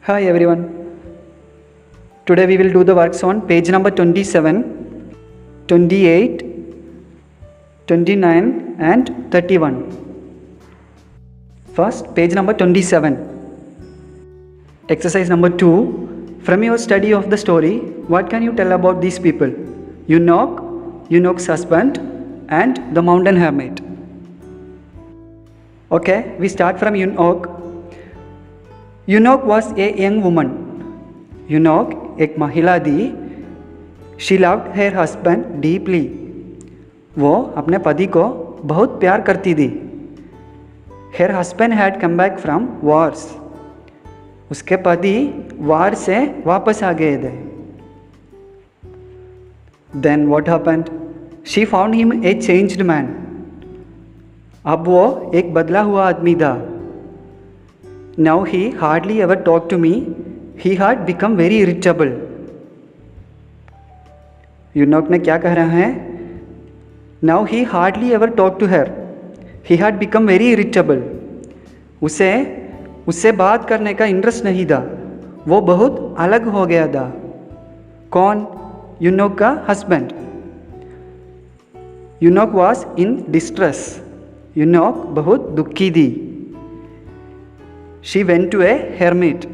Hi everyone. Today we will do the works on page number 27, 28, 29 and 31. First, page number 27. Exercise number 2. From your study of the story, what can you tell about these people? Eunuch, Eunuch's husband and the mountain hermit. Okay, we start from Eunuch. Eunuch was a young woman. Eunuch एक महिला थी. She loved her husband deeply. वो अपने पति को बहुत प्यार करती थी. Her husband had come back from wars. उसके पति वार से वापस आ गए थे. Then what happened? She found him a changed man. अब वो एक बदला हुआ आदमी था. Now he hardly ever talked to me. He had become very irritable. यूनुक ने क्या कह रहा है? Now he hardly ever talked to her. He had become very irritable. उससे बात करने का इंटरेस्ट नहीं था. वो बहुत अलग हो गया था. कौन? यूनुक का husband. Eunuch was in distress. Eunuch बहुत दुखी थी. She went to a hermit.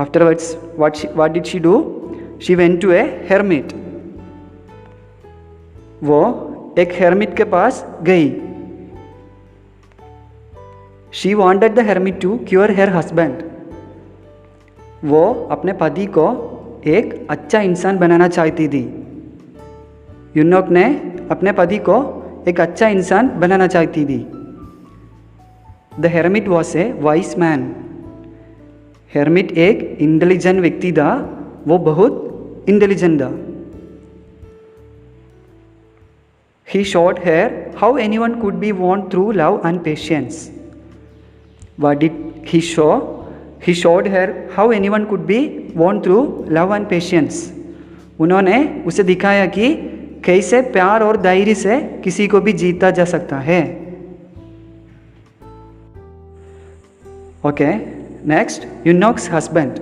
Afterwards, what did she do? She went to a hermit. वो एक hermit के पास गई. She wanted the hermit to cure her husband. वो अपने पति को एक अच्छा इंसान बनाना चाहती थी. यूनुक ने अपने पति को एक अच्छा इंसान बनाना चाहती थी. The hermit was a wise man. hermit एक इंटेलिजेंट व्यक्ति था. वो बहुत इंटेलिजेंट था. He showed her how anyone could be won through love and patience. What did he show? He showed her how anyone could be won through love and patience. उन्होंने उसे दिखाया कि कैसे प्यार और धैर्य से किसी को भी जीता जा सकता है. Okay, next, Eunuch's husband.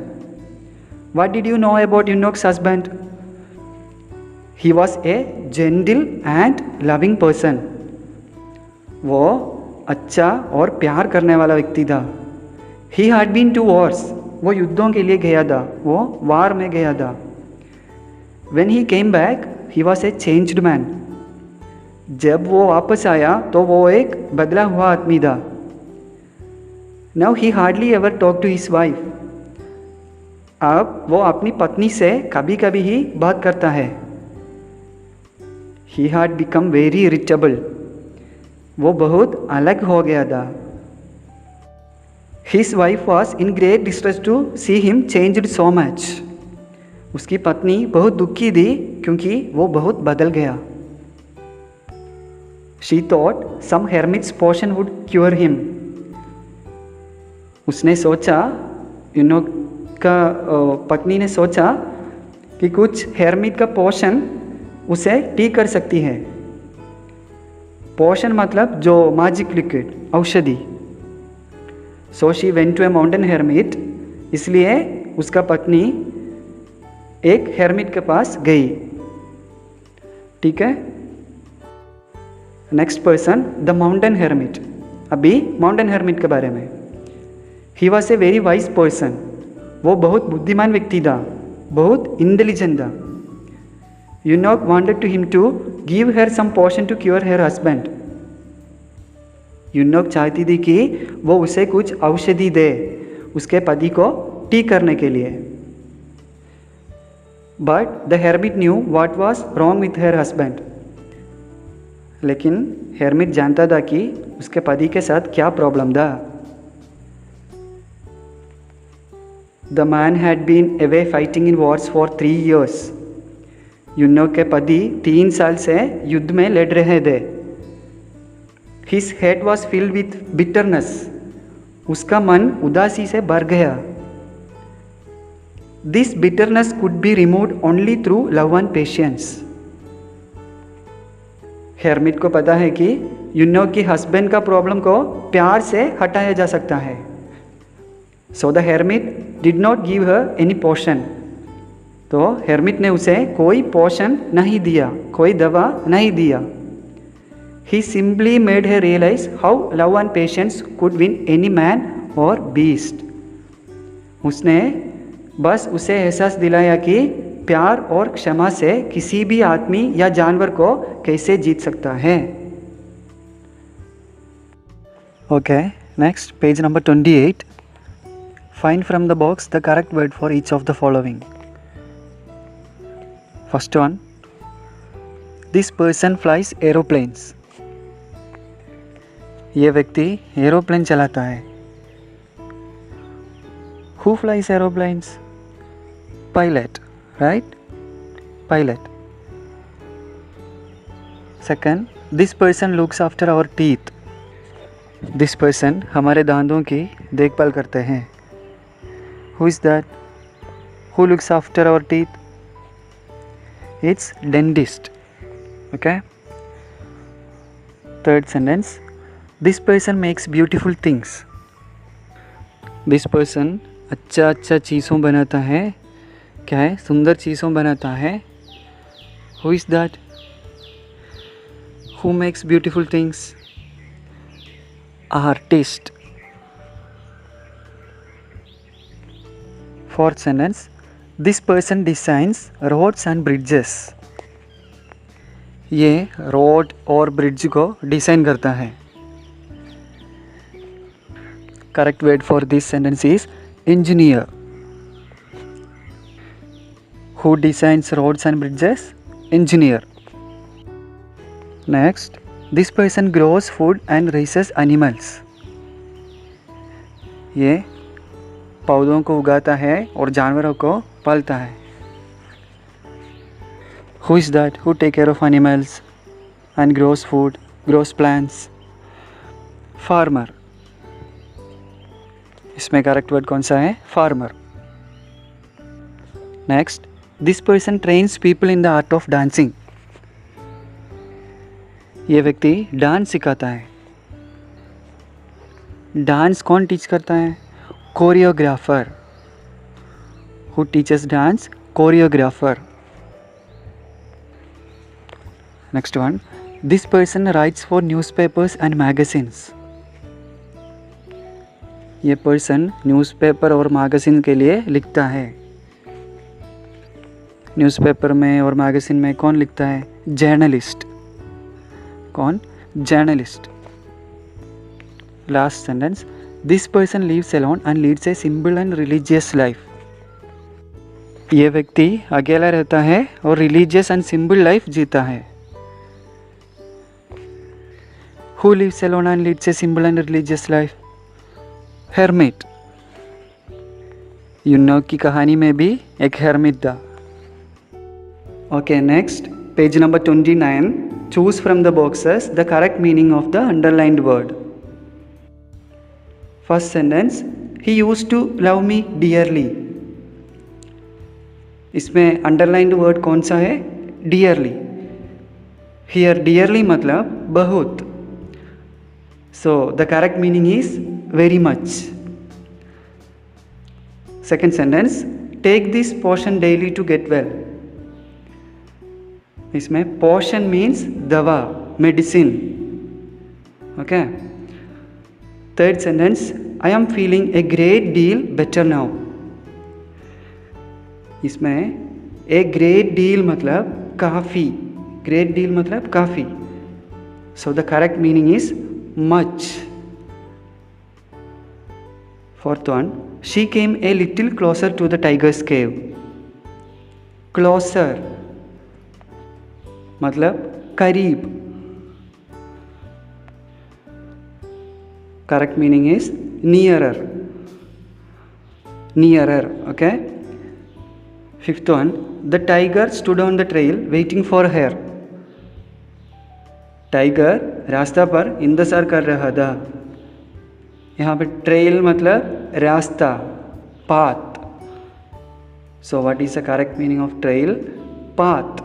What did you know about Eunuch's husband? He was a gentle and loving person. वो अच्छा और प्यार करने वाला व्यक्ति था. He had been to wars. वो युद्धों के लिए गया था. वो वार में गया था. When he came back, he was a changed man. जब वो वापस आया तो वो एक बदला हुआ आदमी था. Now he hardly ever talked to his wife. अब वो अपनी पत्नी से कभी कभी ही बात करता है. He had become very irritable. वो बहुत अलग हो गया था. His wife was in great distress to see him changed so much. उसकी पत्नी बहुत दुखी थी क्योंकि वो बहुत बदल गया. She thought some hermit's potion would cure him. उसने सोचा, यूनुक का पत्नी ने सोचा कि कुछ हेरमिट का पोशन उसे ठीक कर सकती है. पोशन मतलब जो मैजिक लिक्विड, औषधि. So she went to a mountain hermit. इसलिए उसका पत्नी एक हेरमिट के पास गई. ठीक है. Next person, the mountain hermit. अभी माउंटेन हेरमिट के बारे में. He was a very wise person. वो बहुत बुद्धिमान व्यक्ति था. बहुत इंटेलिजेंट था. Eunuch wanted to him to give her some potion to cure her husband. Eunuch चाहती थी कि वो उसे कुछ औषधि दे उसके पति को ठीक करने के लिए. But the hermit knew what was wrong with her husband. लेकिन hermit जानता था कि उसके पति के साथ क्या प्रॉब्लम था. The man had been away fighting in wars for 3 years. यूनुक के पति 3 साल से युद्ध में लड़ रहे थे. His head was filled with bitterness. उसका मन उदासी से भर गया. This bitterness could be removed only through love and patience. Hermit को पता है कि यूनुक के हस्बैंड का प्रॉब्लम को प्यार से हटाया जा सकता है. So the hermit did not give her any potion. तो हेर्मिट ने उसे कोई पोषण नहीं दिया, कोई दवा नहीं दिया. He simply made her realize how love and patience could win any man or beast. उसने बस उसे एहसास दिलाया कि प्यार और क्षमा से किसी भी आदमी या जानवर को कैसे जीत सकता है. Okay, next page number 28. Find from the box the correct word for each of the following. First one, this person flies aeroplanes. ये व्यक्ति एरोप्लेन चलाता है. Who flies aeroplanes? Pilot, right? Pilot. Second, this person looks after our teeth. This person हमारे दांतों की देखभाल करते हैं. Who is that? Who looks after our teeth? It's dentist. Okay. Third sentence, this person makes beautiful things. This person अच्छा चीज़ों बनाता है. क्या है? सुंदर चीज़ों बनाता है. Who is that? Who makes beautiful things? Artist. Fourth sentence, this person designs roads and bridges. ये रोड और ब्रिज को डिज़ाइन करता है. Correct word for this sentence is engineer. Who designs roads and bridges? Engineer. Next, this person grows food and raises animals. ये पौधों को उगाता है और जानवरों को पालता है. Who is that? Who take care of animals and grows food, grows plants? Farmer. इसमें करेक्ट वर्ड कौन सा है? Farmer. Next, this person trains people in the art of dancing. ये व्यक्ति डांस सिखाता है. डांस कौन टीच करता है? Choreographer. Who teaches dance? Choreographer. Next one, this person writes for newspapers and magazines. ये पर्सन न्यूज़पेपर और मैगज़ीन के लिए लिखता है. न्यूज़पेपर में और मैगज़ीन में कौन लिखता है? जर्नलिस्ट. कौन? Journalist. Last sentence, this person lives alone and leads a simple and religious life. ये व्यक्ति अकेला रहता है और रिलीजियस एंड सिंपल लाइफ जीता है. Who lives alone and leads a simple and religious life? Hermit. यूनोक की कहानी में भी एक hermit था. Okay, next, page number 29. Choose from the boxes the correct meaning of the underlined word. First sentence, he used to love me dearly. इसमें underlined word कौन सा है? Dearly. Here dearly मतलब बहुत. So the correct meaning is very much. Second sentence, take this potion daily to get well. इसमें potion means दवा, medicine. Okay. Third sentence, I am feeling a great deal better now. इसमें a great deal मतलब काफ़ी. Great deal मतलब काफ़ी. So the correct meaning is much. Fourth one, she came a little closer to the tiger's cave. Closer मतलब करीब. Correct meaning is nearer. Nearer, okay? Fifth one, the tiger stood on the trail waiting for her. Tiger रास्ता पर इंतज़ार कर रहा था. यहाँ पे ट्रेल मतलब रास्ता, path. So what is the correct meaning of trail? Path.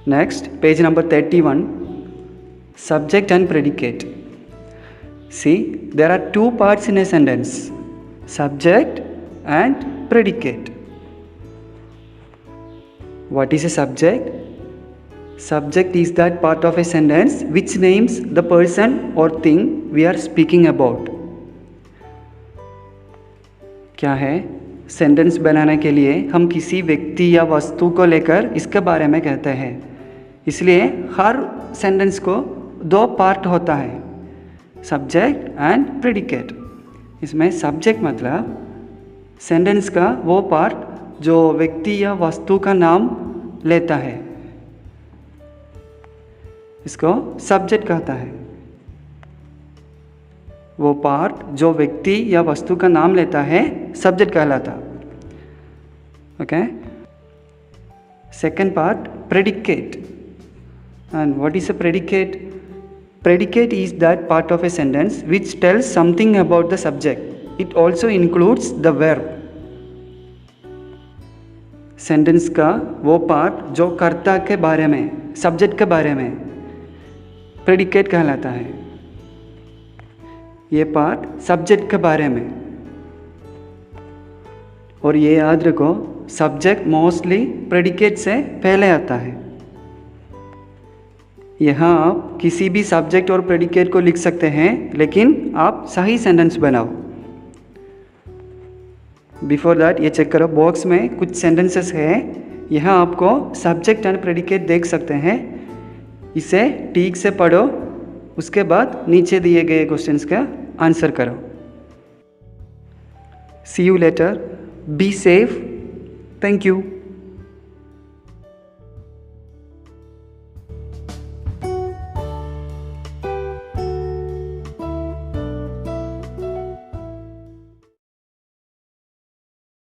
Next, page number 31. Subject and predicate. See, there are two parts in a sentence. subject and predicate. What is a subject? Subject is that part of a sentence which names the person or thing we are speaking about. क्या है? Sentence बनाने के लिए हम किसी व्यक्ति या वस्तु को लेकर इसके बारे में कहते हैं, इसलिए हर सेंटेंस को दो पार्ट होता है, सब्जेक्ट एंड प्रेडिकेट। इसमें सब्जेक्ट मतलब सेंटेंस का वो पार्ट जो व्यक्ति या वस्तु का नाम लेता है, इसको सब्जेक्ट कहता है। वो पार्ट जो व्यक्ति या वस्तु का नाम लेता है सब्जेक्ट कहलाता। Okay. Second part predicate. And what is a predicate? Predicate is that part of a sentence which tells something about the subject. It also includes the verb. Sentence का वो पार्ट जो कर्ता के बारे में, सब्जेक्ट के बारे में प्रेडिकेट कहलाता है। ये पार्ट सब्जेक्ट के बारे में, और ये याद रखो सब्जेक्ट मोस्टली प्रेडिकेट से पहले आता है। यहाँ आप किसी भी सब्जेक्ट और प्रेडिकेट को लिख सकते हैं, लेकिन आप सही सेंटेंस बनाओ। बिफोर दैट ये चेक करो, बॉक्स में कुछ सेंटेंसेस है, यहाँ आपको सब्जेक्ट एंड प्रेडिकेट देख सकते हैं। इसे ठीक से पढ़ो, उसके बाद नीचे दिए गए क्वेश्चंस का आंसर करो। See you later, be safe, thank you.